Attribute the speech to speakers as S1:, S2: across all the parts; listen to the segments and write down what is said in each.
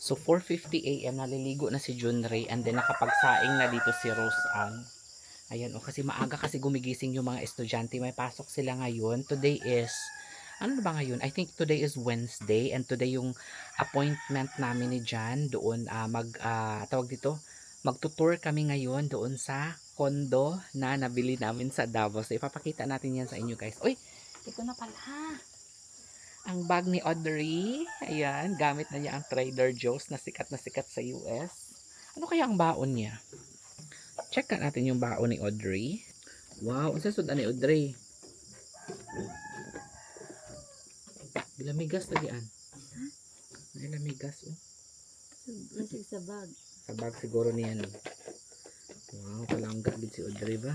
S1: So 4:50 AM naliligo na si Junray, and then nakapagsaing na dito si Rose Ann. Ayan, o kasi maaga kasi gumigising yung mga estudyante. May pasok sila ngayon. Today is, ano na ba ngayon? I think today is Wednesday, and today yung appointment namin ni Jan doon tawag dito, magtutour kami ngayon doon sa condo na nabili namin sa Davao. So ipapakita natin yan sa inyo guys. Uy, ito na pala. Ang bag ni Audrey. Ayan, gamit na niya ang Trader Joe's na sikat sa US. Ano kaya ang baon niya? Check natin yung baon ni Audrey. Wow, ang sasod ni Audrey. Bilamigas lagi an. Bilamigas oh.
S2: Masig sa bag.
S1: Sa bag siguro niya no. Wow, palangga din si Audrey ba?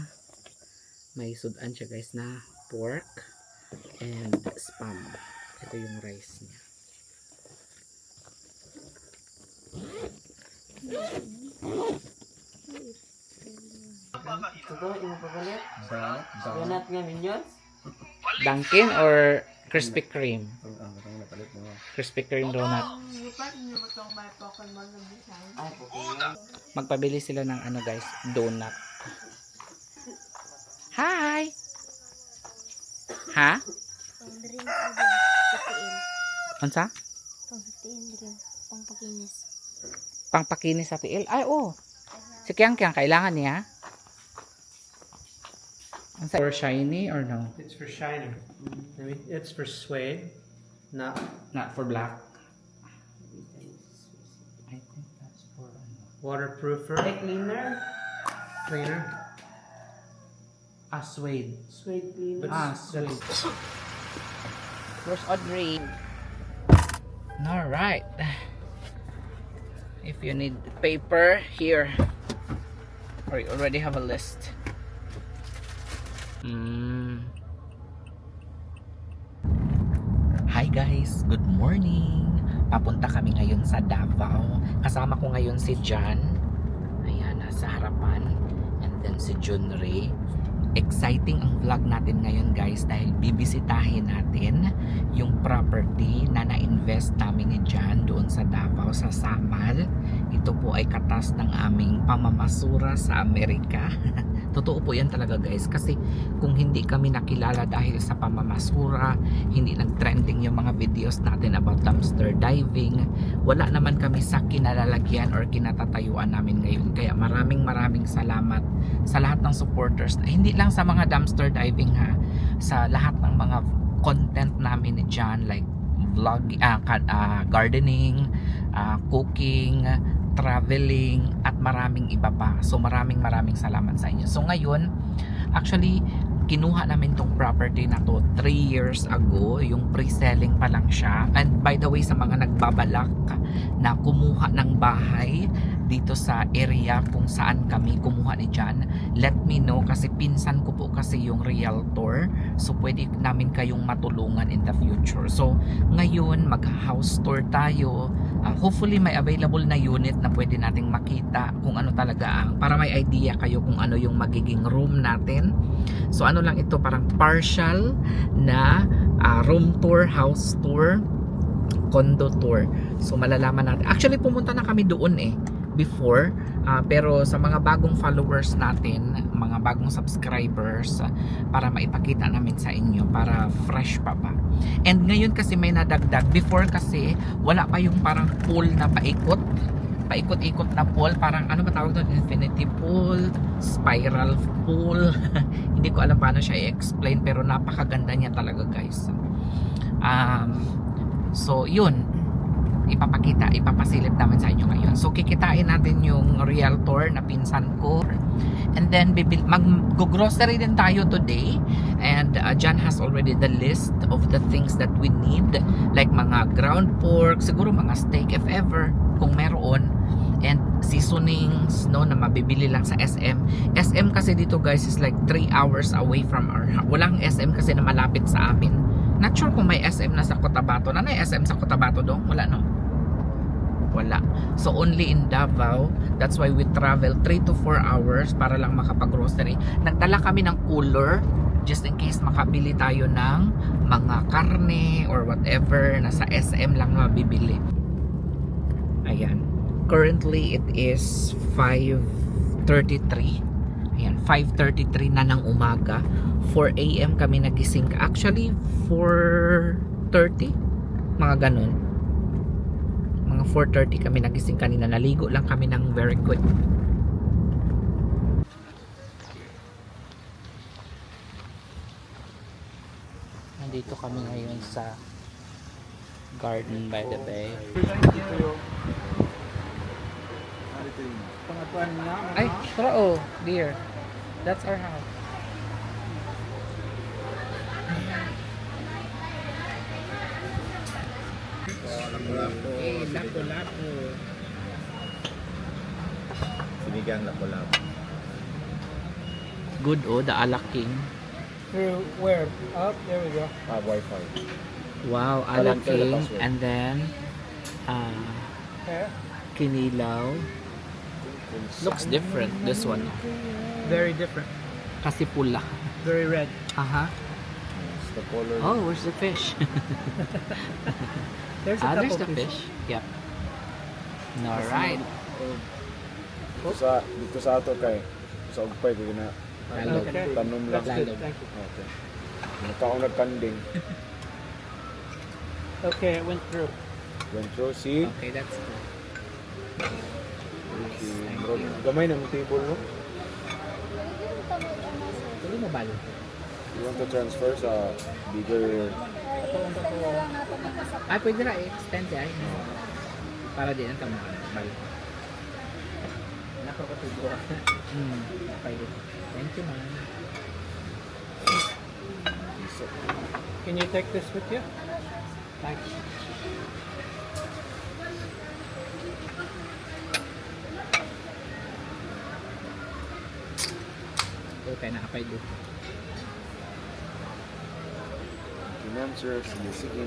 S1: May sudan siya guys na pork and spam. Ito yung rice niya.
S2: Ito, imo papalit? Donut nga minions?
S1: Dunkin or Krispy Kreme? Krispy Kreme donut.
S2: Ay, Pokemon.
S1: Magpabili sila ng ano guys, donut. Hi! Ha?
S3: Pang drink sa tiil.
S1: Unsa?
S3: Pang tiil drink. Pang pakinis.
S1: Pangpakinis sa tiil? Ay, oh. Si Kyang kailangan niya? Unsa? For shiny or no?
S4: It's for shiny. I mean, it's for suede, not
S1: Not for black. I think that's for ano.
S4: waterproofer.
S2: Ay, cleaner?
S4: Cleaner.
S1: Suede.
S2: Suede cleaner.
S1: Suede. Where's Audrey? Alright. If you need paper, here. Or you already have a list. Hi guys, good morning. Papunta kami ngayon sa Davao. Kasama ko ngayon si Jan. Ayan, nasa harapan. And then si Junray. Exciting ang vlog natin ngayon guys dahil bibisitahin natin yung property na na-invest namin ni Jan doon sa Davao, sa Samal. Ito po ay katas ng aming pamamasura sa Amerika. Totoo po yan talaga guys, kasi kung hindi kami nakilala dahil sa pamamasura, hindi nag-trending yung mga videos natin about dumpster diving, wala naman kami sa kinalalagyan or kinatatayuan namin ngayon. Kaya maraming salamat sa lahat ng supporters, hindi lang sa mga dumpster diving ha, sa lahat ng mga content namin ni John, like vlog, gardening, cooking, traveling, at maraming iba pa. So maraming salamat sa inyo. So ngayon, actually kinuha namin tong property na to 3 years ago. Yung pre-selling pa lang siya. And by the way, sa mga nagbabalak na kumuha ng bahay dito sa area kung saan kami kumuha ni Jan, let me know, kasi pinsan ko po kasi yung realtor. So pwede namin kayong matulungan in the future. So ngayon mag-house tour tayo. Hopefully may available na unit na pwede nating makita kung ano talaga ang, para may idea kayo kung ano yung magiging room natin. So ano lang ito, parang partial na room tour, house tour, condo tour. So malalaman natin. Actually pumunta na kami doon before, pero sa mga bagong followers natin, mga bagong subscribers, para maipakita namin sa inyo, para fresh pa ba. And ngayon kasi may nadagdag. Before kasi wala pa yung parang pool na paikot-ikot na pool, parang ano ba tawag doon, infinity pool, spiral pool. Hindi ko alam paano siya i-explain, pero napakaganda niya talaga guys. So yun, ipapasilip namin sa inyo ngayon. So kikitain natin yung realtor na pinsan ko, and then mag-grocery din tayo today, and Jan has already the list of the things that we need, like mga ground pork, siguro mga steak if ever kung meron, and seasonings no, na mabibili lang sa SM. SM kasi dito guys is like 3 hours away from our house. Walang SM kasi na malapit sa amin. Not sure kung may SM na sa Cotabato. Nanay SM sa Cotabato dong? Wala no? Wala. So only in Davao. That's why we travel 3 to 4 hours para lang makapag-grocery. Nagdala kami ng cooler just in case makabili tayo ng mga karne or whatever na sa SM lang mabibili. Ayan. Currently, it is 5:33. Ayan, 5:33 na ng umaga. 4 a.m. kami nagising. Actually, 4:30. Mga ganun. Mga 4:30 kami nagising kanina. Naligo lang kami ng very quick. Nandito kami ngayon sa Garden by the Bay. Ay, tara oh, dear. That's our house. Eh, lapo-lapo.
S5: Sinigang lapu-lapu.
S1: Good oh, the Alak King.
S4: Through where? Up? There we go.
S5: Wi-Fi.
S1: Wow,
S5: Alam
S1: Alak
S5: ko na
S1: King.
S5: password.
S1: And then,
S4: There.
S1: Kinilaw. Looks different, this one.
S4: Very different.
S1: Kasi pula.
S4: Very red.
S1: Aha.
S5: It's the color.
S1: Oh, where's the fish?
S4: There's a
S1: There's
S4: couple
S1: the
S4: pieces.
S1: fish. Yep. Alright.
S5: Dito sa ato kay sa ugpay ko na
S1: Lalog.
S4: Okay.
S5: tanom lang.
S4: That's good.
S1: Lalog.
S4: Thank you.
S5: Okay. Nakaon nagkanding.
S4: Okay, it went through.
S5: Went through, see?
S1: Okay, that's good.
S5: Gamay na mo table, no?
S1: Tuloy mo balo.
S5: You want to transfer sa bigger...
S1: Ay, pwede na extend ay. Para din ang tama. Balo. Nakakatubo. Pwede. Thank you, man.
S4: Can you take this with you? Thanks.
S1: Okay, nakapaydo.
S5: Answer, sige.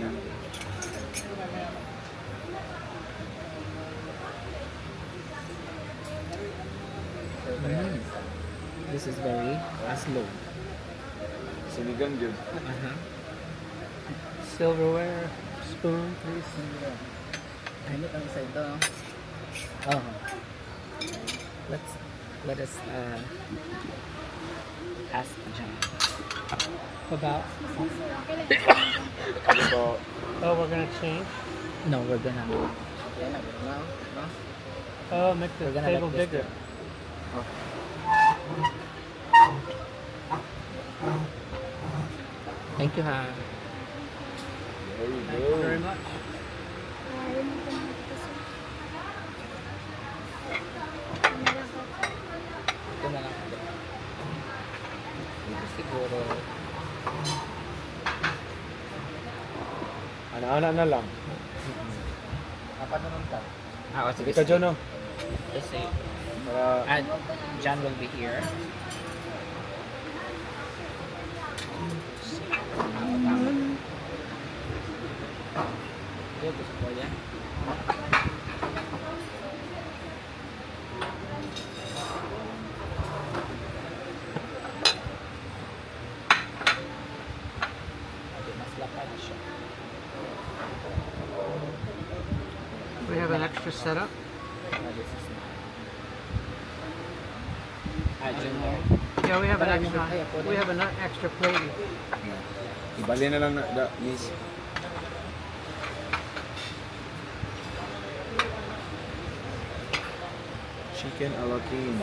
S1: This is very slow.
S5: Sinigang yun.
S4: Silverware, spoon, please.
S1: Ano ang isa ito? Oh. Let us ask John.
S4: About.
S5: So,
S4: Oh, we're gonna change.
S1: No, we're gonna.
S4: Oh, make the
S1: We're gonna
S4: table
S1: let this
S4: bigger.
S1: Thank you, ha.
S5: there you
S4: Thank you very
S5: go.
S4: much.
S1: Ito na lang. Ito siguro.
S5: Ana-ana na lang.
S1: Apa na nung ta? Ah, sige.
S5: Ika dyan, no?
S1: Just say.
S5: Para...
S1: And John will be here. Ito, gusto ko yan. Mas lapad siya.
S4: We have an extra setup.
S1: This is not. Junior.
S4: Yeah, we have an
S1: Marami
S4: extra.
S1: na kaya po
S4: We have an extra plate.
S5: Ibali na lang na, miss. Chicken a la king.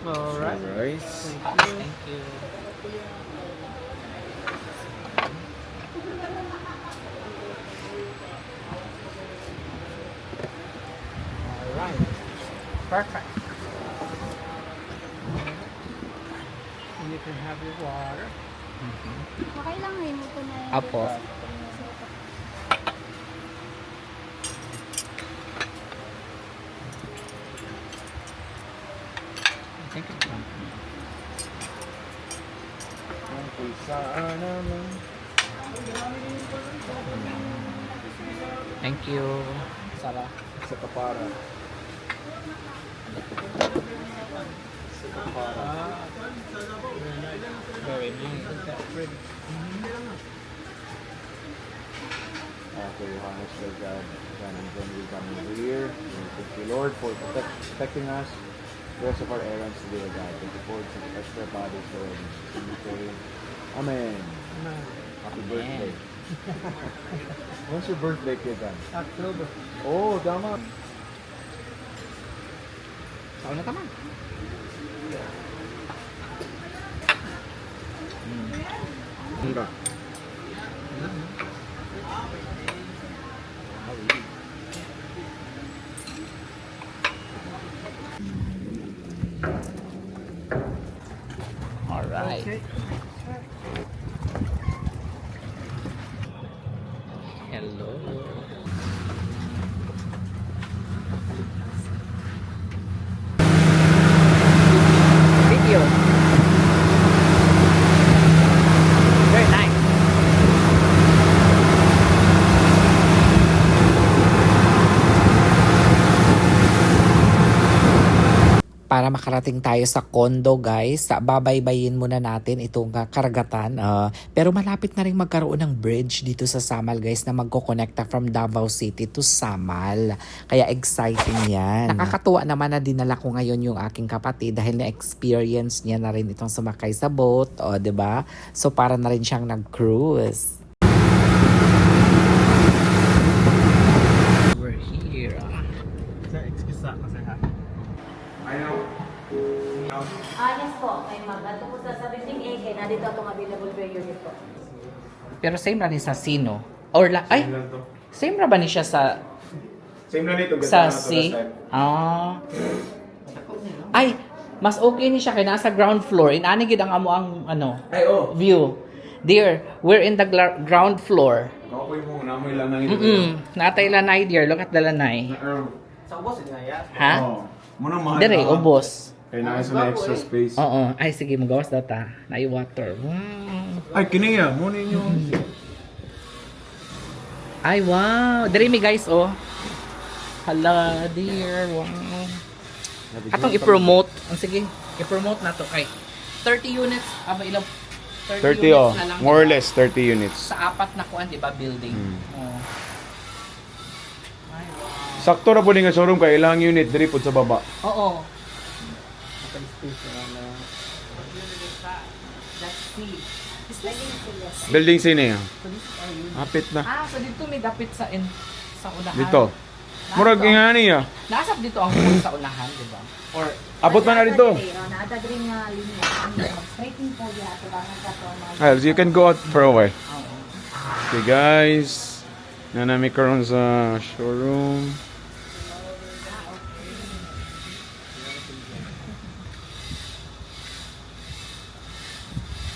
S4: All right.
S5: Rice.
S1: Thank you. Alright. Perfect.
S4: And you can have your water.
S3: Okay lang rin ito na yun.
S1: Apo. Thank you.
S5: Ang pulsaan naman.
S1: Thank you. Sarah.
S5: Sa kapara.
S1: Very nice.
S5: After Johannes, Lord God, John and John will come over here. We thank you, Lord, for protecting us. The rest of our errands today, God. Thank you for touch their bodies, Lord. In Jesus' name. Amen. Happy birthday. When's your birthday, kid?
S4: October.
S5: Oh, tama.
S1: Saan na tama?
S5: Mura.
S1: Alright.
S4: Okay.
S1: Hello. Video. Very nice. Para makarating tayo sa condo guys, babaybayin muna natin itong karagatan. Pero malapit na rin magkaroon ng bridge dito sa Samal guys na magkokonekta from Davao City to Samal. Kaya exciting yan. Nakakatuwa naman na dinala ko ngayon yung aking kapatid dahil na-experience niya na rin itong sumakay sa boat. O, 'di ba? So para na rin siyang nag-cruise. We're here.
S4: Excuse ako sir ha.
S6: Yes po, kay ma'am. Ato po sa 17A, kay na dito atong available per unit po.
S1: Pero same ra ni sa Sino. Or ay, same ra ba ni siya sa
S5: Same na nito.
S1: sa C? Ah. Ay, mas okay ni siya kay nasa ground floor. Inani gid ang amo ang ano,
S5: Ay, oh.
S1: view. Dear, we're in the ground floor.
S5: Kapoy mo, namoy lang nang ito.
S1: Natay lanay dear, look at the lanay.
S4: Sa ubos nga ya.
S1: Ha?
S5: Muna mahal.
S1: Dire, ubos.
S5: Kaya na sa extra space.
S1: Oo. Ay, sige, magawas daw ta. Nai water. Wow.
S5: Ay, kiniya. Muna ninyo.
S1: Ay, wow. Dire mi guys, oh. Hala, dear. Wow. Atong i-promote. Ang sige, i-promote na to kay 30 units. Aba, ilang
S5: 30
S1: units
S5: oh.
S1: na lang.
S5: More or
S1: diba?
S5: less 30 units.
S1: Sa apat na kuan, di ba, building. Oh. Ay, wow.
S5: Sakto na po nga showroom kay ilang unit diri pud sa baba.
S1: Oo.
S5: Building sini. Apit na.
S1: Ah, so dito may dapit sa sa unahan.
S5: Dito. Murag ingani ya.
S1: Nasap dito ang pool sa unahan, di ba? Or
S5: Abot man na dito.
S6: Naata rin nga linya. Mag-straightening po ya. Ito lang ang kato.
S5: Well, you can go out for a while.
S1: oo.
S5: Okay guys. Nanami karon sa showroom.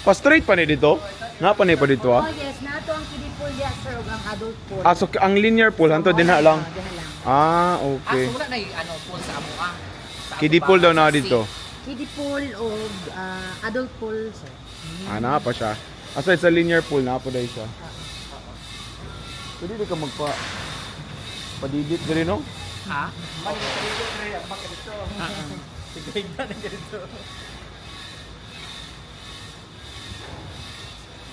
S5: Pa-straight pa ni dito? Napa ni pa dito
S6: Oh
S5: ah?
S6: yes, nato ang kiddie pool ya sir. Ug ang adult pool.
S5: Ah, so ang linear pool hanto din na lang.
S6: Diha lang.
S5: Ah,
S1: Ah,
S5: okay.
S1: so wala na yung ano, pool sa amo ah. Sa
S5: Kiddie
S1: amo
S5: pool
S1: ba?
S5: daw na
S1: Sa
S5: dito.
S6: Kiddie pool o adult pool sir.
S5: Ah, na pa siya. Aside sa linear pool, na po dahil siya. Pwede di ka magpa... Padidit ka rin, no?
S1: Ha?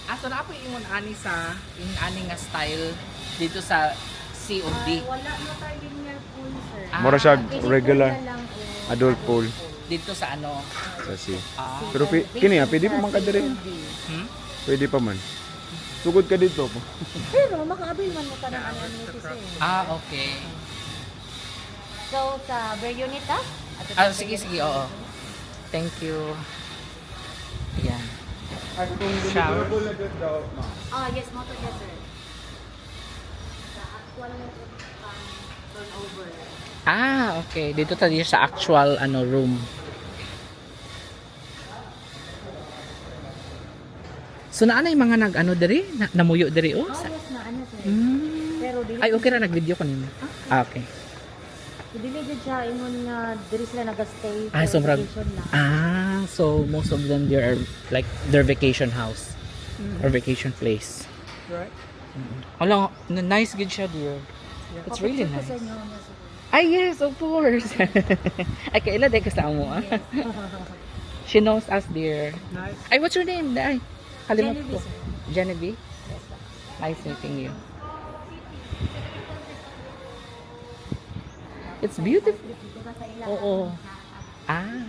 S1: Ah, so na po yung ani sa yung ani nga style dito sa COD.
S6: Wala mo tayo linear pool sir.
S1: Ah,
S5: Mura siya
S6: Kiddie pool
S5: regular.
S6: na lang o
S5: Adult pool.
S1: Dito sa ano?
S5: Sa sea.
S1: Ah,
S5: Pero kini pwede pa man ka diri.
S1: hmm?
S5: Pwede pa man. Sugod ka dito.
S6: Pero makaabil man mo ka ng ano sir.
S1: Ah, okay.
S6: So sa per unit ah?
S1: Ah, sige, sige, oo. Thank you. Ayan. Shower.
S6: Yes, mo to yes sir. Sa actual na turnover.
S1: Ah, okay. Dito tayo sa actual ano room. So naana yung mga nag-ano diri? Namuyo diri oh.
S6: Yes na ano sir.
S1: Mm.
S6: Pero dili
S1: Ay, okay ra nag-video kanina. Ah, okay.
S6: dili gid siya ingon nga diri sila nagastay.
S1: Ah,
S6: for
S1: sobrang
S6: vacation lang.
S1: so most of them there are like their vacation house or vacation place.
S4: Right?
S1: Alam, nice good siya dear. It's really
S6: Papicture ko
S1: nice.
S6: sa inyo, ano, sir.
S1: Ay, yes, of course. Ay, kaila day kasama mo. Ah. She knows us, dear.
S4: Nice.
S1: Ay, what's your name? Ay, kalimut
S6: Genevieve,
S1: ko.
S6: sir.
S1: Genevieve? Nice meeting you. It's beautiful. Oo. Ah.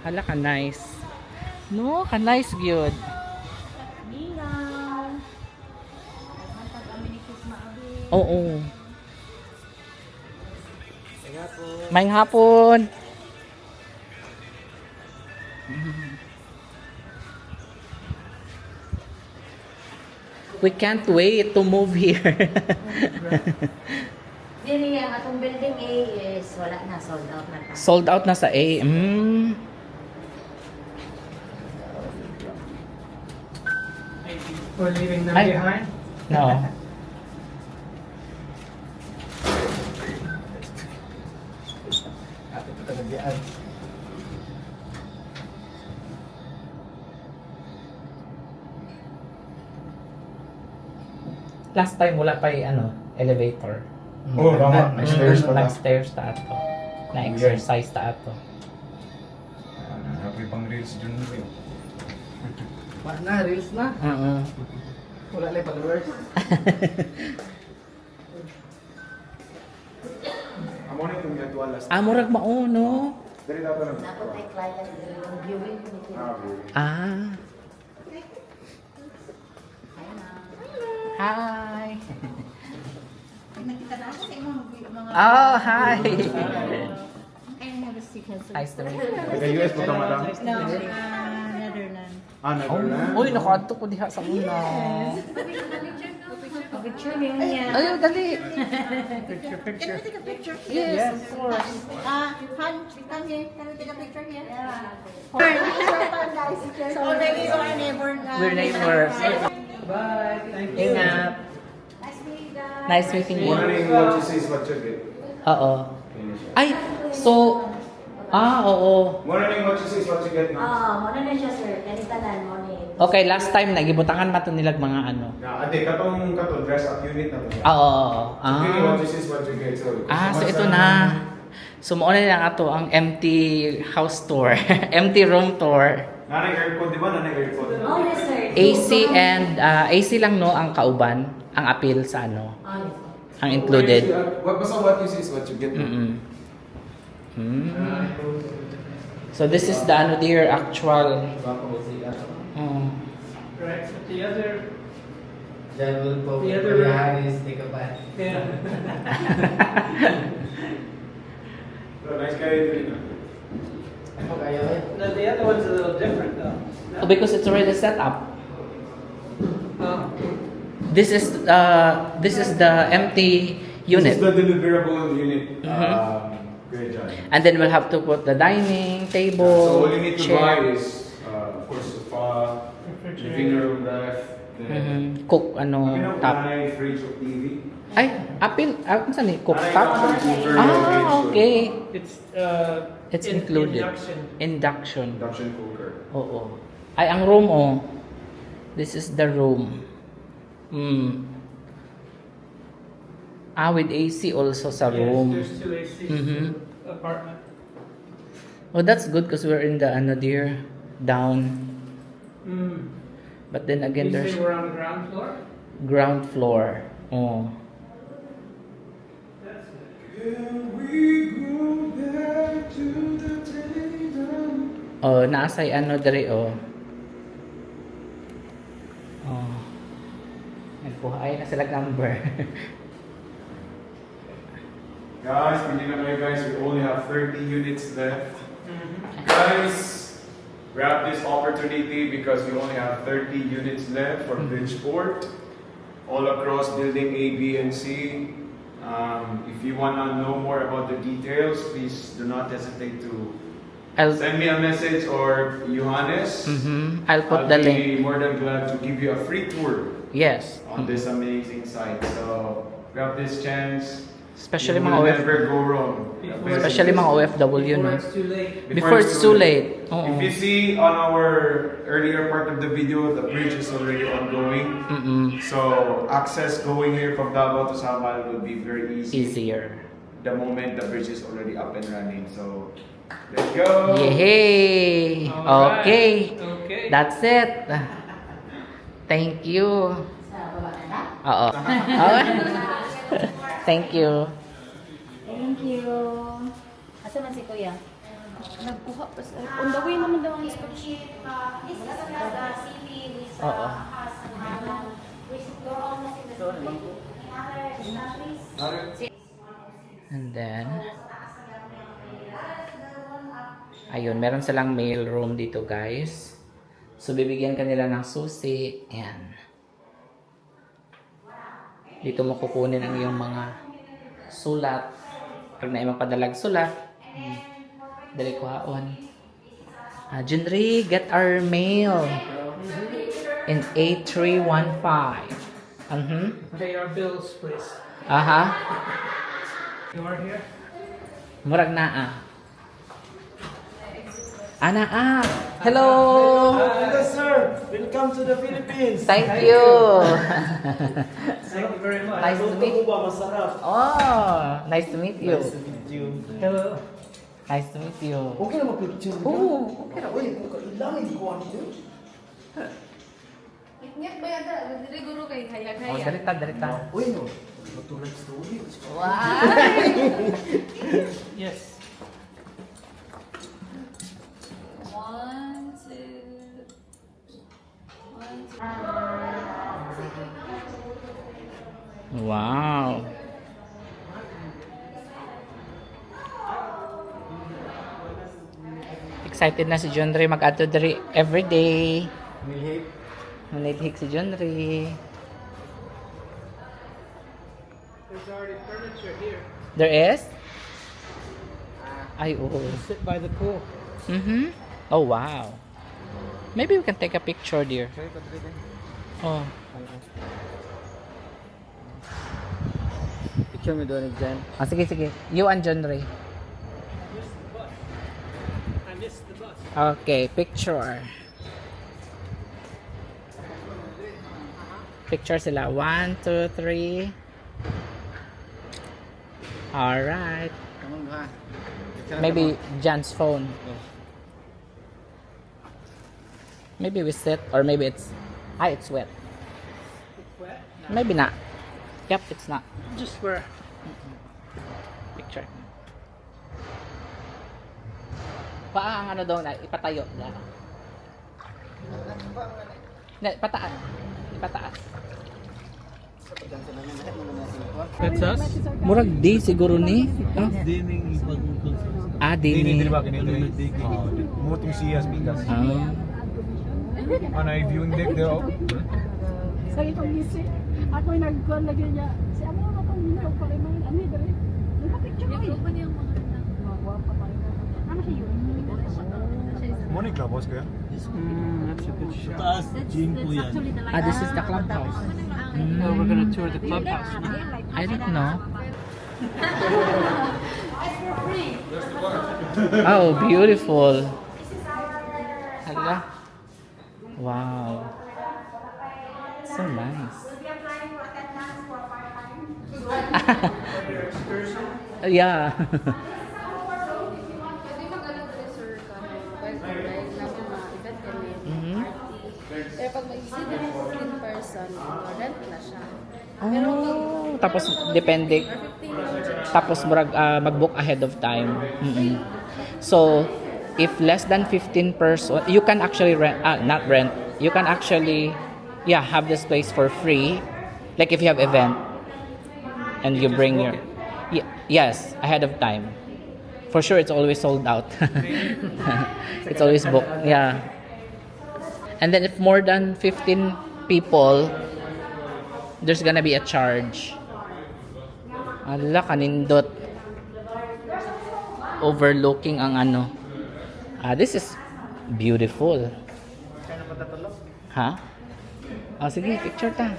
S1: Hala ka nice. No, ka nice gyud.
S3: Mingaw. Mantag kami ni Chris Maabi.
S1: Oo. Maayong hapon. We can't wait to move here.
S6: Dili ang atong building A is wala na, sold out na ta.
S1: Sold out na sa A.
S4: We're leaving them
S1: Ay.
S4: behind.
S1: No. Last time wala pa elevator.
S5: Oh, tama. May stairs pa lang.
S1: Nag-stairs ta ato. Na-exercise ta ato.
S5: Apoy pang reels dyan mo yun.
S2: Na, reels na. Wala lang followers.
S5: Amo na itong yatuan last.
S1: Murag mauno.
S5: Dari dapat lang.
S6: Dapat ay client yung viewing committee.
S1: Ah. Hi.
S3: Nakita na ako sa imong mga...
S1: Oh, hi.
S3: I have a secret.
S1: Nice to meet you.
S5: Taga-US po ka, madam?
S3: No, Netherlands.
S5: Netherlands.
S1: Uy, nakaadto ko diha sa una.
S6: Picture niyo niya.
S1: Ay, dali.
S4: Picture,
S3: Can
S4: picture.
S3: we take a picture?
S1: Yes, of course.
S3: Can we take a picture here? Yeah. So, ladies are neighbor na.
S1: We're neighbors.
S4: Bye. Thank you.
S1: Ingat.
S3: Nice meeting you.
S1: Nice meeting you.
S5: Wondering what you see is what you get.
S1: Oo. Ay, so, oo.
S5: Wondering what you see is what you get now.
S6: Mo na siya sir, kanitanan mo ni.
S1: Okay, last time, nagibutangan pa to nilag mga ano.
S5: Ate, katong dress up unit na to.
S1: Oo.
S5: Really what you see is what you get. So
S1: So ito na. So, mauna lang ato ang empty house tour. Empty room tour.
S5: Nanay aircon, di ba? Nanay aircon.
S6: Oh, yes sir.
S1: AC and AC lang no ang kauban, ang appeal sa ano,
S6: Oh, yes.
S1: ang included.
S5: Basta what you see is what you get.
S1: So this is the ano dear actual.
S4: Right, but the other,
S2: Diyan will po.
S4: The other room.
S2: Hanis, take a bath.
S4: yeah.
S5: Nice guy.
S4: No, the other one's a little different though.
S1: Oh, because it's already set up.
S4: Oh,
S1: This is the empty unit.
S5: This is the deliverable unit. Great job.
S1: And then we'll have to put the dining
S5: So
S1: table,
S5: all you need to buy
S1: chair,
S5: is, of course, sofa, living room, ref, then
S1: cook ano top.
S5: nanay fridge of TV.
S1: Ay, appeal, ano saan eh? Cook
S5: Nanay
S1: top?
S5: induction cooker, fridge,
S1: Okay.
S4: it's
S1: It's included.
S4: Induction.
S1: Induction.
S5: induction cooker.
S1: Oo. Ay, ang room, oh. This is the room. With AC also sa room.
S4: Yes, there's two ACs
S1: Mhm.
S4: in the apartment.
S1: Oh, that's good because we're in the ano dear, down. But then again,
S4: You
S1: there's
S4: say we're on the ground floor?
S1: ground floor. Oh.
S4: That's it.
S5: Can we go back to the day
S1: Oh, naasay ano dere oh. Oh. Nagkuha ay na sila number.
S5: Guys, pili na kayo guys. We only have 30 units left. Guys, grab this opportunity because we only have 30 units left for Bridgeport. All across building A, B, and C. If you want to know more about the details, please do not hesitate to
S1: I'll
S5: send me a message or Johannes.
S1: I'll put the
S5: I'll
S1: link.
S5: be more than glad to give you a free tour
S1: Yes.
S5: on this amazing site. So grab this chance.
S1: Especially
S5: You
S1: mga
S5: will
S1: OF,
S5: never go wrong.
S1: especially mga OFW
S4: Before
S1: no.
S4: it's too late.
S1: Before it's too late. Oo.
S5: If you see on our earlier part of the video, the bridge is already ongoing. So access going here from Davao to Samal will be very easy.
S1: Easier.
S5: The moment the bridge is already up and running. So let's go.
S1: Yay!
S4: Alright.
S1: Okay.
S4: Okay.
S1: That's it. Thank you.
S6: Sa baba na.
S1: Oo. Okay. Thank you.
S6: Thank you. Asa man si Kuya?
S3: Nagkuha pa sa... On the way naman daw ang scotch.
S1: Oo. And then, ayun, meron silang mail room dito, guys. So, bibigyan kanila ng susi. Ayan. Dito mo kukunin ang iyong mga sulat. Pag na mapadalag sulat, dali ko haon. Junri, get our mail in 8315.
S4: Pay our bills, please.
S1: Aha.
S4: You are here?
S1: Murag naa. Ana hello.
S2: Hello sir, welcome to the Philippines.
S1: Thank you.
S4: Thank you very much.
S1: Nice to meet you.
S2: Masarap.
S1: Oh, nice to meet you.
S2: Nice to meet you.
S4: Hello.
S1: Nice to meet you.
S2: Okay na mag-picture ka?
S1: Oo,
S2: okay na. Uy, kailangan ko ano yun.
S3: Ingat ba yata? Dili guro kay
S1: Oh,
S3: hayag-hayag.
S1: dalita.
S2: Uy, no. Matulad story.
S1: Wow.
S4: Yes.
S3: 1, 2... 1, 2...
S1: Wow. Excited na si John Ray mag-ato diri every day.
S2: Milhip.
S1: Manidhik si John Ray.
S4: There's already furniture here.
S1: There is? Ay, oo.
S4: Sit by the pool.
S1: Oh, wow. Maybe we can take a picture, dear. Oh.
S2: Picture mo doon dyan.
S1: Ah, sige. You and John Ray.
S4: I missed the bus.
S1: Okay, picture. Picture sila. 1, 2, 3. Alright.
S2: Come on, ha.
S1: Maybe Jan's phone. Maybe we sit or maybe it's it's wet.
S4: It's wet.
S1: Maybe not. Yep, it's not.
S4: Just where?
S1: Picture. Ang ano daw na ipatayo na. Na pataas. Ipataas.
S4: That's us.
S1: Murag di siguro ni. Huh?
S7: Dining
S1: Dini.
S7: ba kanina? Mo tong siyas bigas. Ano ay viewing deck daw?
S8: Sa itong gisi, ako'y nagkuhan lagi niya. Si ano na itong minaw pa rin mga ani dali. Nagpa-picture ko eh. Mga guwapa pa rin. Ano siya yun?
S7: Mo ni clubhouse kaya?
S4: That's a good shot.
S7: Taas, gym po yan.
S1: This is the clubhouse.
S4: Well, we're gonna tour the clubhouse.
S1: I don't know. Oh, beautiful. Hala. Wow. So nice. Yeah.
S3: Pwede mag-ano dali sir kami. Pwede namin ma-event kami.
S1: Mhm.
S3: Pero pag mag-exceed na 15 person, rent na siya.
S1: Oh, tapos depende.
S3: Or 15 lang.
S1: Tapos mag-book ahead of time. So, if less than 15 person, you can actually rent, not rent, you can actually, have this place for free. Like if you have event and you bring your, yes, ahead of time. For sure, it's always sold out. It's always booked, yeah. And then if more than 15 people, there's gonna be a charge. Ala, kanindot. Overlooking ang ano. This is beautiful. Ha? Oh, sige, picture ta.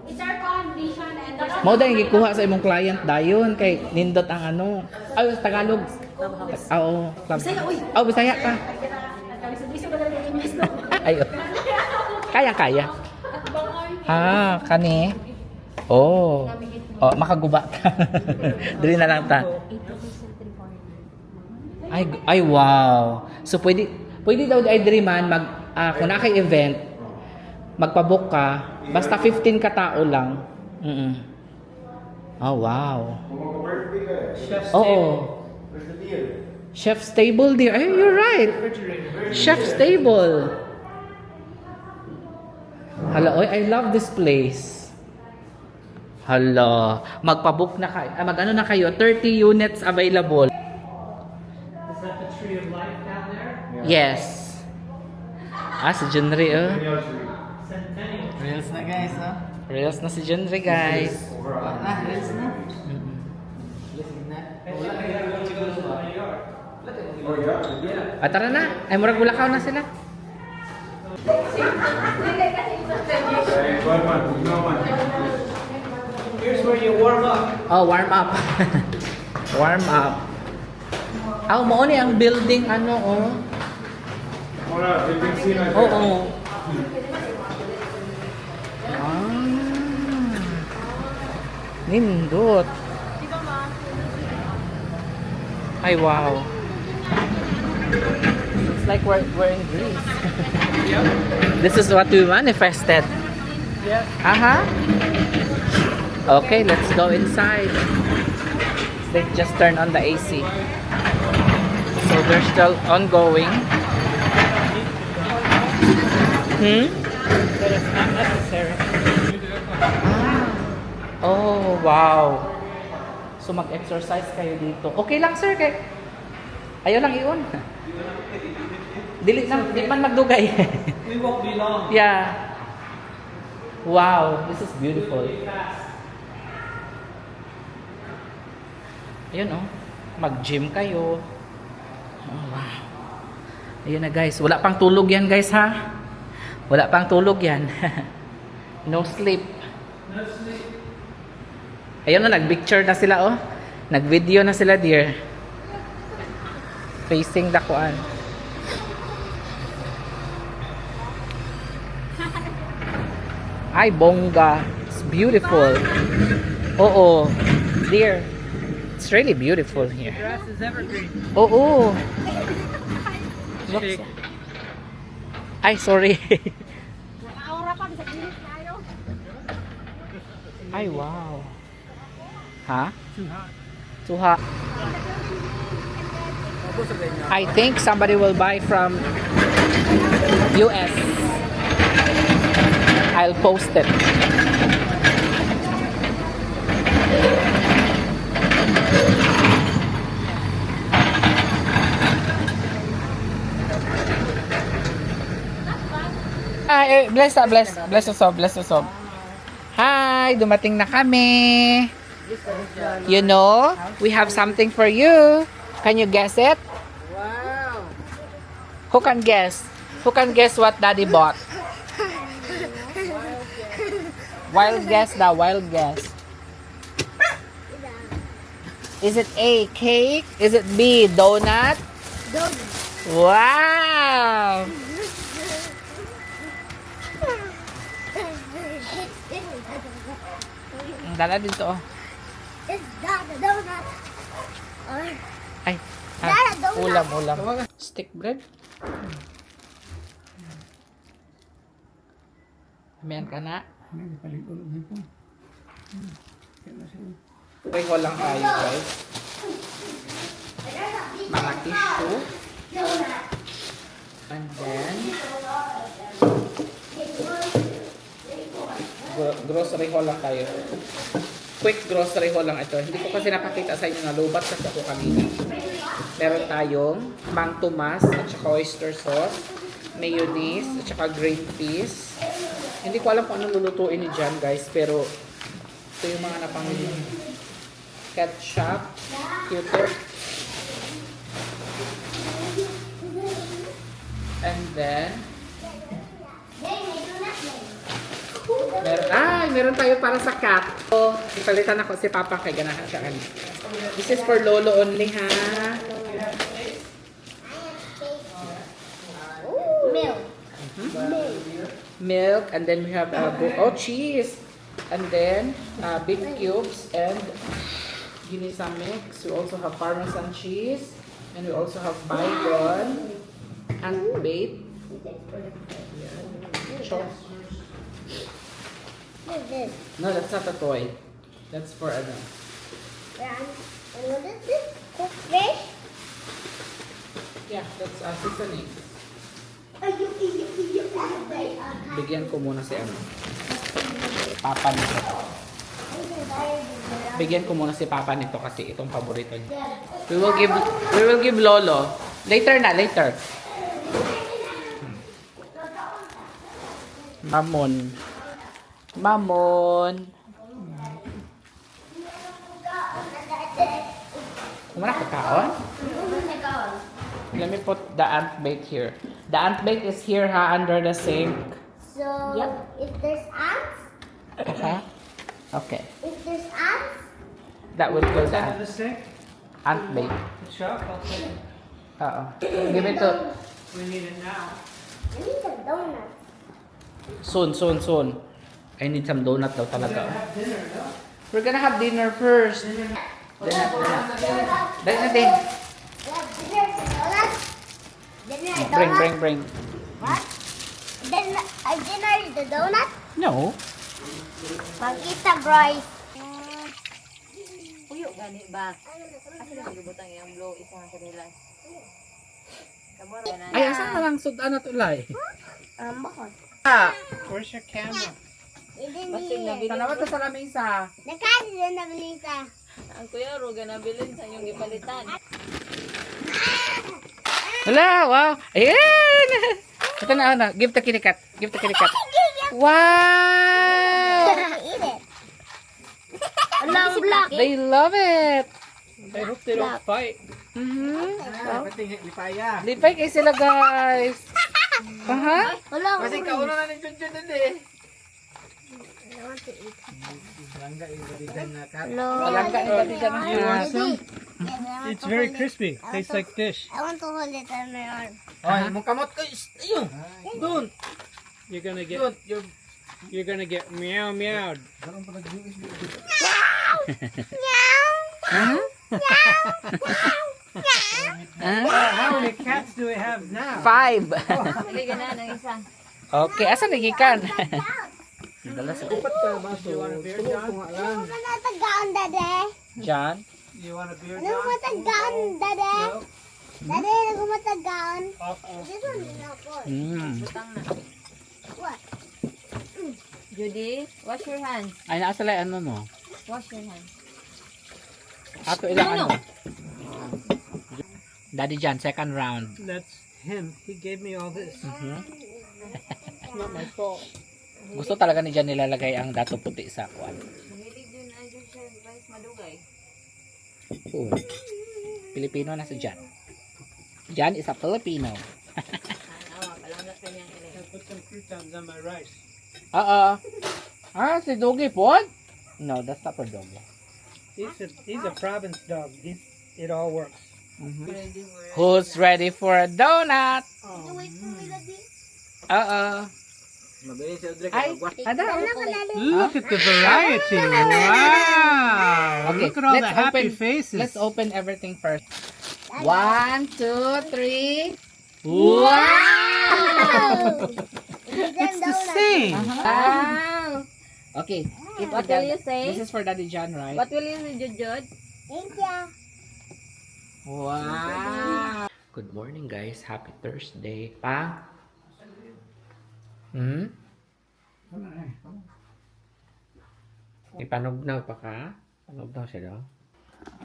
S6: It's our condition and
S1: Mao dahil gikuha sa imong client dayon kay nindot ang ano. Ay, Tagalog. Oo, club. Bisaya, uy. Oh, Bisaya ka. Ay, kaya. Kani. Oh. Oh, makaguba ka. Dili na lang ta. Ay wow. So pwede daw ay diri man kung na kay event magpa-book ka basta 15 ka tao lang. Oh wow. Oo. Chef's table dear. Ay, you're right. Chef's table. Hala, oy, I love this place. Hala, magpa-book na kayo. Mag-ano na kayo? 30 units available.
S4: Is that the tree of life down there?
S1: Yes. Si Junri, oh.
S4: Centennial.
S2: Reels na guys, ha?
S1: Reels na si Junri, guys.
S2: Reels na.
S1: Tara na. Ay, murag bulakaw na sila.
S4: Here's where you warm up.
S1: Oh, warm up. Warm up. Mo ni ang building oh. Oo. Nindot. Ay, wow. It's like we're in Greece. This is what we manifested.
S4: Yeah.
S1: Okay, let's go inside. They just turn on the AC. So they're still ongoing.
S4: But it's not necessary.
S1: Oh, wow. So mag-exercise kayo dito. Okay lang, sir. Ayaw lang iyon. Di man magdugay.
S4: We won't be long.
S1: Yeah. Wow, this is beautiful. Ayun mag-gym kayo. Oh, wow. Ayun na guys, wala pang tulog yan guys ha. Wala pang tulog yan. No sleep.
S4: No sleep.
S1: Ayun na, nag-picture na sila Nag-video na sila dear. Facing the kuan. Ay, bongga. It's beautiful. Oo. Dear. It's really beautiful here.
S4: Grass is evergreen.
S1: Oo.
S4: Shake.
S1: Ay, sorry.
S8: Aura pa sa kinis tayo.
S1: Ay, wow. Ha?
S4: Too hot.
S1: Too hot. I think somebody will buy from US. I'll post it. Bless us all. Hi, dumating na kami. You know, we have something for you. Can you guess it?
S3: Wow!
S1: Who can guess? Who can guess what Daddy bought? Wild guess daw, wild guess. Is it A, cake? Is it B, donut?
S8: Donut.
S1: Wow! Dala dito.
S8: Is that a donut? Or
S1: Ay,
S8: Dala, donut.
S1: ulam. Stick bread. Amen ka na. Pareho lang tayo guys. Mga tissue. And then grocery haul lang tayo. Quick grocery haul lang ito. Hindi ko kasi napakita sa inyo na lubat kasi ako kanina. Meron tayong Mang Tomas at saka oyster sauce, mayonnaise at saka green peas. Hindi ko alam kung anong lulutuin ni John guys, pero ito yung mga napamili. Ketchup, Q-tip, and then meron tayo para sa cat. So, ipalitan ako si Papa kay ganahan siya kanina. This is for Lolo only ha.
S8: milk.
S1: Milk, and then we have cheese, and then big cubes and ginisa mix. We also have Parmesan cheese, And we also have bygone and bait. No, that's not a toy. That's for ano.
S8: And what is this? Cooked fish?
S1: Yeah, that's seasoning. Bigyan ko muna si ano. Papa nito. Bigyan ko muna si Papa nito kasi itong paborito niya. We will give Lolo. Later na, later. Mamon. Mamon. Kumana ka kaon? Let me put the ant bait here. The ant bait is here ha, under the sink.
S8: So, if there's ants,
S1: Okay? Okay.
S8: if there's ants,
S1: That will kill the
S4: Have a stick?
S1: ant bait.
S4: The shop? I'll take it.
S1: Give it to...
S4: We need it now.
S8: I need some donuts.
S1: Soon. I need some donut daw talaga.
S4: Have dinner, no?
S1: We're gonna have dinner first. Dinner. Dali natin.
S8: Dinner, donuts. Dinner, donuts.
S1: Bring.
S8: What? Dinner is the donut?
S1: No.
S8: Pagkita, Bryce.
S6: Puyo gani ba? Asa na gibutang iyang blow isa sa kanila. Kamor na.
S1: Ay, asan na lang sud ano tulay?
S8: Bakit?
S4: Where's your camera?
S8: Hindi.
S1: Tanawa ta sa lamesa.
S8: Nakasi na nabilisa.
S6: Ang kuya ro ganabilin sa inyong gipalitan.
S1: Hala, wow. Ayan. Ito na. Give to kinikat. Wow.
S8: Eat it. Alam black.
S1: They love it.
S4: I hope they don't fight.
S1: Lipay kayo sila, guys. Aha.
S8: Alam.
S1: Kasi kauna na ni Junjun din eh. Palangga yung balikan na
S4: It's very crispy. Tastes like fish.
S8: I want to hold it on my arm.
S1: Ay, mong kamot ko. Ayun. Doon.
S4: You're gonna get
S1: Doon.
S4: you're gonna get meowed. How many cats do we have now?
S1: 5.
S6: Dili gana nang isa.
S1: Okay, asan nagikan? Dala sa
S4: Do you want a beer, John?
S8: Ano mo na tagaan, dade?
S1: John.
S4: You want a beer,
S8: Ano mo
S4: John?
S8: tagaan, dade?
S4: No.
S8: Dade, ano mo tagaan?
S4: Uh-oh.
S8: This one is not good.
S6: Butang na.
S8: What?
S6: Judy, wash your hands.
S1: Ay, nasa lang ano no?
S6: Wash your hands.
S1: Ato ilang ano? Daddy John, second round.
S4: That's him. He gave me all this. It's not my fault.
S1: Gusto talaga ni John nilalagay ang dato puti sa kwan.
S6: Mahilig yun na dyan siya, guys, madugay.
S1: Oo. Pilipino na si John. John is a Filipino.
S6: Awa, palangat ka niyang
S4: I
S6: ilig.
S4: put some croutons on my rice.
S1: Si Doggy po? No, that's not for Doggy.
S4: He's a province dog. It all works.
S1: Who's ready for a donut?
S8: Wait for me, Daddy.
S1: Ay, ada.
S4: Look at the variety. Wow.
S1: Okay,
S4: Look at all the
S1: let's
S4: happy
S1: open-
S4: faces.
S1: Let's open everything first. 1, 2, 3. Wow!
S4: It's the same.
S1: Wow! Okay. Eat
S6: What
S1: with Dad-
S6: will you say?
S1: This is for Daddy John, right?
S6: What will you do, Jujud?
S8: Thank you.
S1: Wow! Good morning, guys. Happy Thursday. Pa? Ipanugnaw pa ka? Panugnaw siya daw?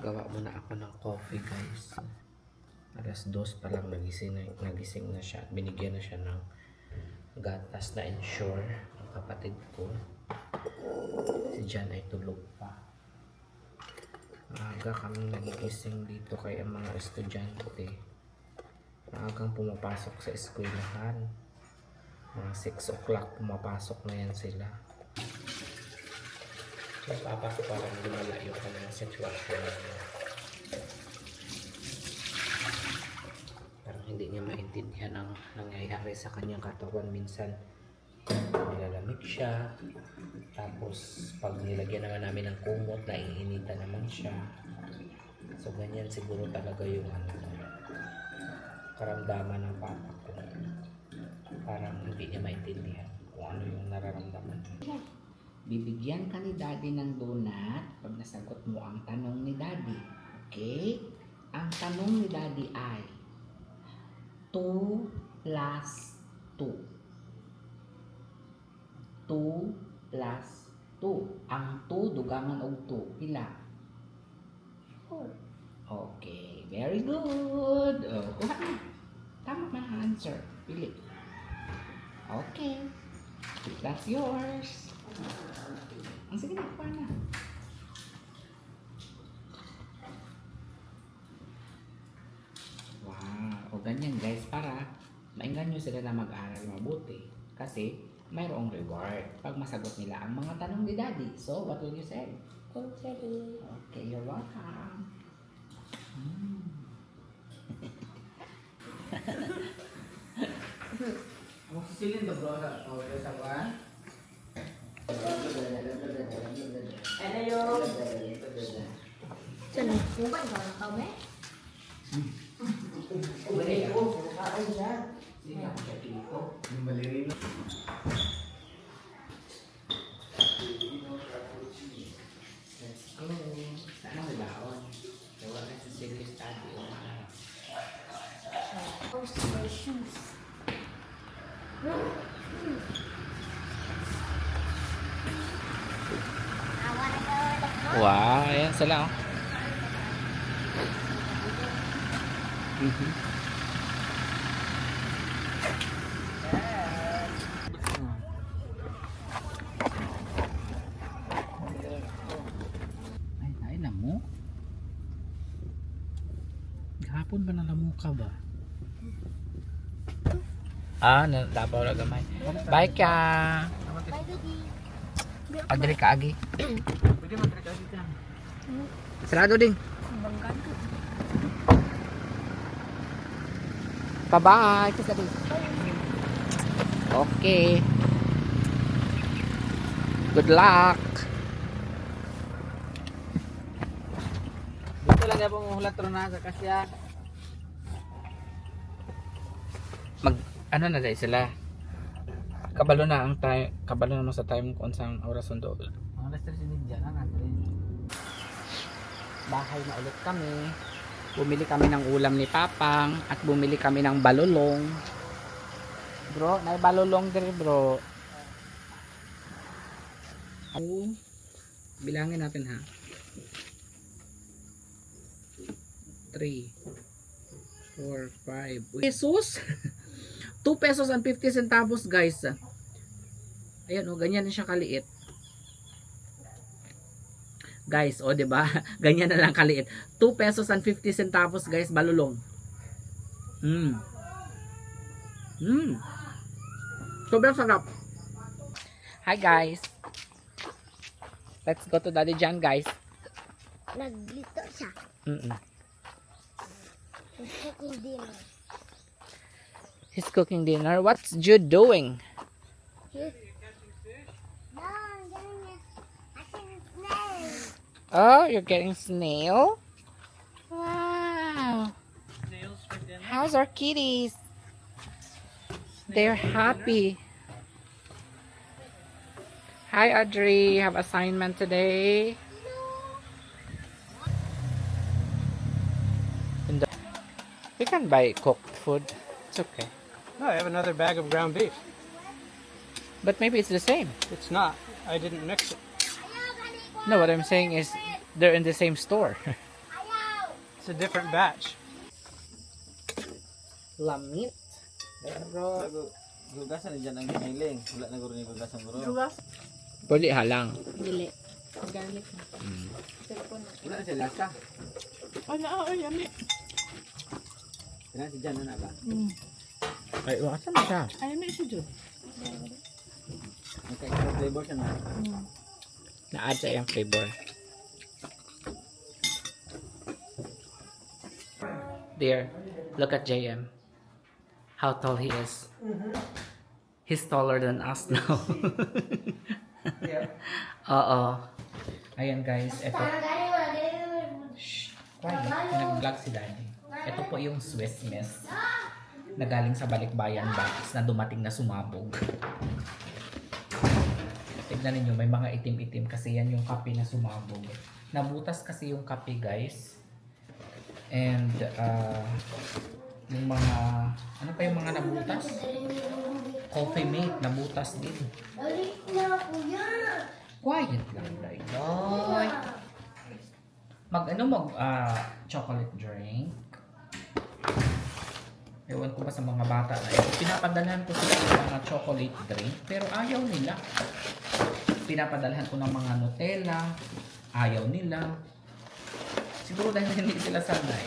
S1: Gawa muna ako ng coffee, guys. 2:00 pa lang nagising na siya. Binigyan na siya ng gatas na Ensure ng kapatid ko. Si Jan ay tulog pa. Maaga kami nagigising dito kaya ang mga estudyante. Maagang pumapasok sa eskwelahan. Mga 6 o'clock pumapasok na yan sila. So, papasok parang lumala yung kanilang sitwasyon. Parang hindi niya maintindihan ang nangyayari sa kanyang katawan. Minsan, nilalamig siya. Tapos, pag nilagyan naman namin ng kumot, naiinita naman siya. So, ganyan siguro talaga yung karamdaman ng papa ko. Parang hindi niya maintindihan kung ano yung nararamdaman. Bibigyan ka ni Daddy ng donut pag nasagot mo ang tanong ni Daddy. Okay? Ang tanong ni Daddy ay 2 plus 2. 2 plus 2. Ang 2 dugangan og 2. Pila? 4. Okay, very good. Oh, kuha na. Tama man ang answer. Pili. Okay. That's yours. Ang sige na, kuha na. Wow. O ganyan guys, para maingan nyo sila na mag-aral mabuti. Kasi mayroong reward pag masagot nila ang mga tanong ni Daddy. So, what will you say?
S6: Thanks, Daddy.
S1: Okay, you're welcome. Ako sisilin ba bro sa order sa kuwan? Ano yun?
S6: Saan? Kung ba ikaw na kami?
S1: Bali ako. Kain siya. Sige ako siya dito. Yung ballerino. Let's go. Sana may baon. Kaya wala sa serious study.
S6: Post my shoes.
S1: Wow, ayan sila oh. Ay, namo. Gahapon ba nalamu ka ba? Dapaw na gamay. Bye ka.
S6: Bye, Daddy.
S1: Pagdali ka agi. Sarado din. Bye-bye. Kiss daddy. Okay. Good luck.
S4: Dito lang yung hulat ron na sa kasya.
S1: Ano na dahil sila? Kabalo na ang time, kabalo na no sa time kung saan oras sundo.
S4: Mga alas 3 sinidya na natin.
S1: Bahay na ulit kami. Bumili kami ng ulam ni Papang at bumili kami ng balulong. Bro, may balulong din bro. Bilangin natin ha. 3 4, 5 pesos. 2 pesos and 50 centavos guys. Ayan o, ganyan na siya kaliit. Guys, o, diba? Ganyan na lang kaliit. 2 pesos and 50 centavos, guys, balulong. Sobrang sarap. Hi, guys. Let's go to Daddy Jan, guys.
S6: Naglito siya. Cooking dinner.
S1: He's cooking dinner. What's Jude doing?
S6: No, I'm getting a snail.
S1: Oh, you're getting snail? Wow. How's our kitties? They're happy. Hi, Audrey. You have assignment today? You can buy cooked food. It's okay.
S4: No, I have another bag of ground beef.
S1: But maybe it's the same.
S4: It's not. I didn't mix it.
S1: No, what I'm saying is they're in the same store.
S4: It's a different batch.
S1: Lamit. Bro.
S5: Gugasan na dyan ang giniling. Wala na guro ni gugasan guro.
S1: Pwede halang.
S3: Dili. Garlic.
S5: Wala na sila ka.
S8: Yan.
S5: Kaya si Jan na ba?
S1: Ay, wakasan na siya.
S8: Ayaw na siya dyan.
S5: Ang extra flavor siya na.
S1: Na-add sa iyang flavor. There, look at JM. How tall he is. He's taller than us now. Oo. Ayan guys, ito. Shh, quiet. Nag-vlog si Daddy. Ito po yung Swiss Miss. na galing sa Balikbayan box na dumating na sumabog. Tignan ninyo, may mga itim-itim kasi yan yung kape na sumabog. Nabutas kasi yung kape, guys. And yung mga, ano pa yung mga nabutas? Coffee mate, nabutas din. Quiet lang, Daydoy. Chocolate drink. Ewan ko ba sa mga bata na yun. Pinapadalhan ko sila ng mga chocolate drink, pero ayaw nila. Pinapadalhan ko ng mga Nutella, ayaw nila. Siguro dahil hindi sila sanay.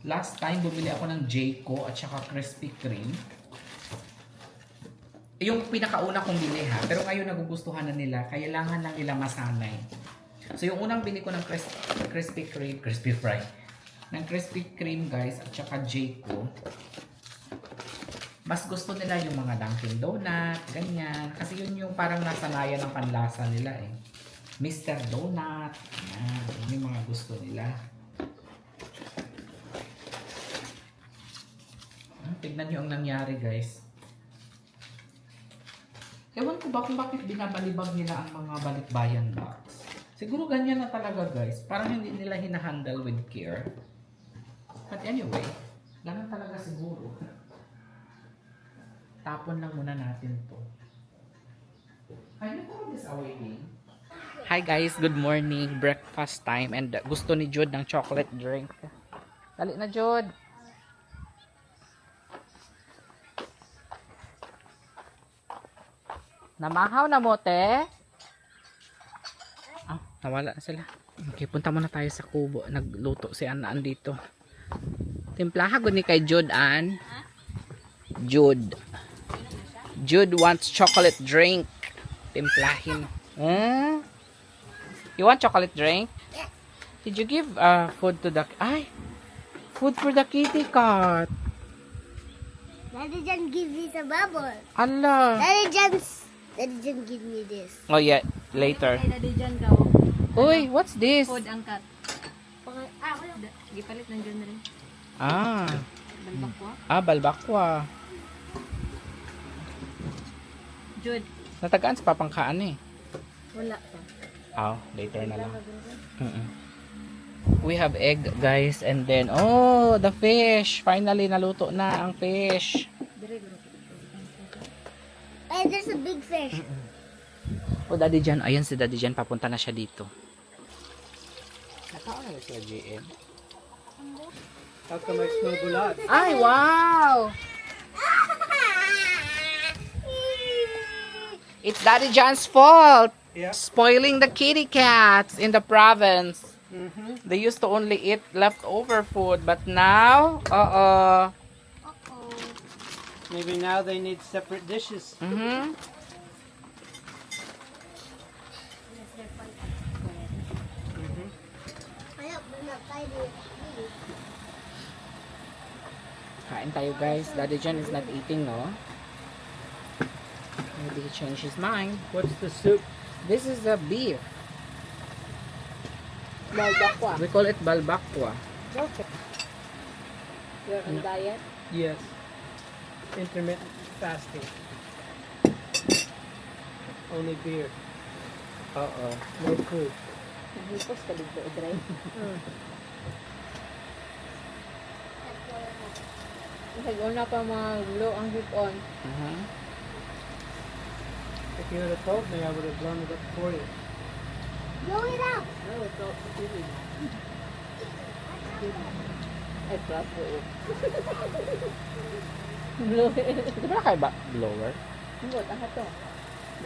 S1: Last time, bumili ako ng Jayco at saka Krispy Kreme. Yung pinakauna kong bili ha, pero ngayon nagugustuhan na nila, kailangan lang nila masanay. So yung unang bili ko ng Krispy Kreme guys, at saka Jayco, mas gusto nila yung mga Dunkin Donut, ganyan. Kasi yun yung parang nasanayan ng panlasa nila eh. Mr. Donut, yan, yun yung mga gusto nila. Tignan nyo ang nangyari guys. Ewan ko ba kung bakit binabalibag nila ang mga Balikbayan box. Siguro ganyan na talaga guys. Parang hindi nila hinahandle with care. But anyway, ganun talaga siguro. Tapon lang muna natin to. Hi guys, good morning. Breakfast time. And gusto ni Jude ng chocolate drink. Dali na Jude. Namahaw na mo, te? Ah, nawala na sila. Okay, punta muna tayo sa kubo. Nagluto si Ann dito. Timplaha gud ni kay Jude, Ann. Jude. Jude wants chocolate drink. Timplahin. You want chocolate drink? Yes. Did you give food to the... Ay! Food for the kitty cat.
S9: Daddy John give me the bubble.
S1: Allah.
S9: Daddy John give me this.
S1: Oh yeah, later.
S6: Ay, Daddy John ka.
S1: Uy, what's this?
S6: Food ang cat. Gipalit ng John rin.
S1: Ah.
S6: Balbakwa.
S1: Balbakwa.
S6: Jude.
S1: Natagaan sa papangkaan eh.
S6: Wala pa.
S1: Later na lang. We have egg guys and then the fish. Finally naluto na ang fish.
S9: And there's a big fish.
S1: Daddy Jan, ayan si Daddy Jan, papunta na siya dito. Nakaon na siya GM.
S4: How come I smell bulat?
S1: Ay, wow! It's Daddy Jan's fault.
S4: Yeah.
S1: Spoiling the kitty cats in the province. They used to only eat leftover food, but now,
S4: Maybe now they need separate dishes.
S1: Kain tayo guys. Daddy Jan is not eating, no? Maybe he changed his mind.
S4: What's the soup?
S1: This is the beef.
S6: Balbakwa.
S1: We call it balbakwa.
S6: Okay. You're on diet?
S4: Yes. Intermittent fasting. Only beer. No food.
S6: Nahipos ka dito, Idray. Nag-una pa mga glow ang hip-on.
S4: If you would have told me, I would have blown it up for you.
S9: Blow it out.
S6: No, it's not feeling. Ay, plus po. Blow it.
S1: Di ba kayo ba blower?
S6: Hindi, tahat to.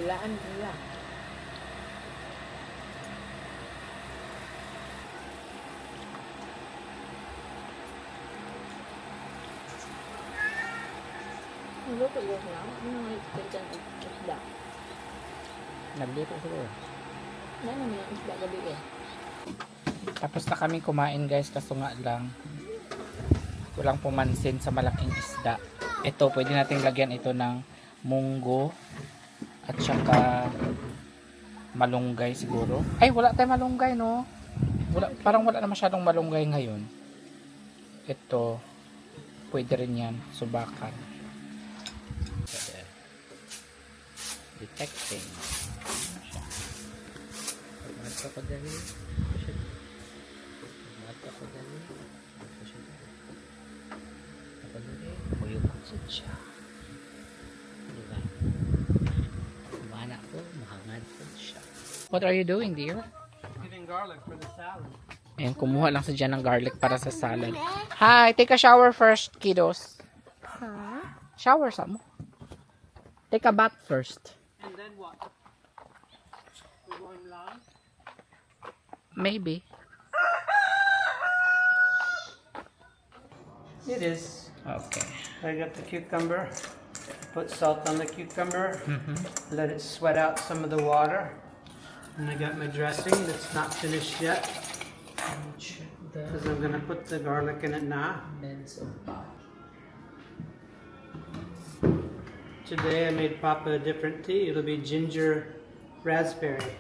S6: Bilaan nila. Luto ko lang. Ano nga yung isda?
S1: Nagluto siguro.
S6: Ano naman yung isda gabi eh?
S1: Tapos na kami kumain guys, kaso nga lang walang pumansin sa malaking isda. Ito, pwede nating lagyan ito ng munggo at saka malunggay siguro. Ay, wala tayong malunggay, no? Parang wala na masyadong malunggay ngayon. Ito. Pwede rin yan, subakan. Pwede. Detecting. Pagmata ko dali. Pagmata ko dali. Muyukot siya. Diba? Kumana ko, mahangad ko siya. What are you doing, dear?
S4: Getting garlic for the salad.
S1: Ayan, kumuha lang sa dyan ng garlic para sa salad. Hi, take a shower first, kiddos.
S9: Huh?
S1: Shower sa mo. Take a bath first.
S4: And then what? We're going live?
S1: Maybe.
S4: It is.
S1: Okay.
S4: I got the cucumber. Put salt on the cucumber. Let it sweat out some of the water. And I got my dressing that's not finished yet. Because I'm going to put the garlic in it now. Today I made Papa a different tea. It'll be ginger raspberry.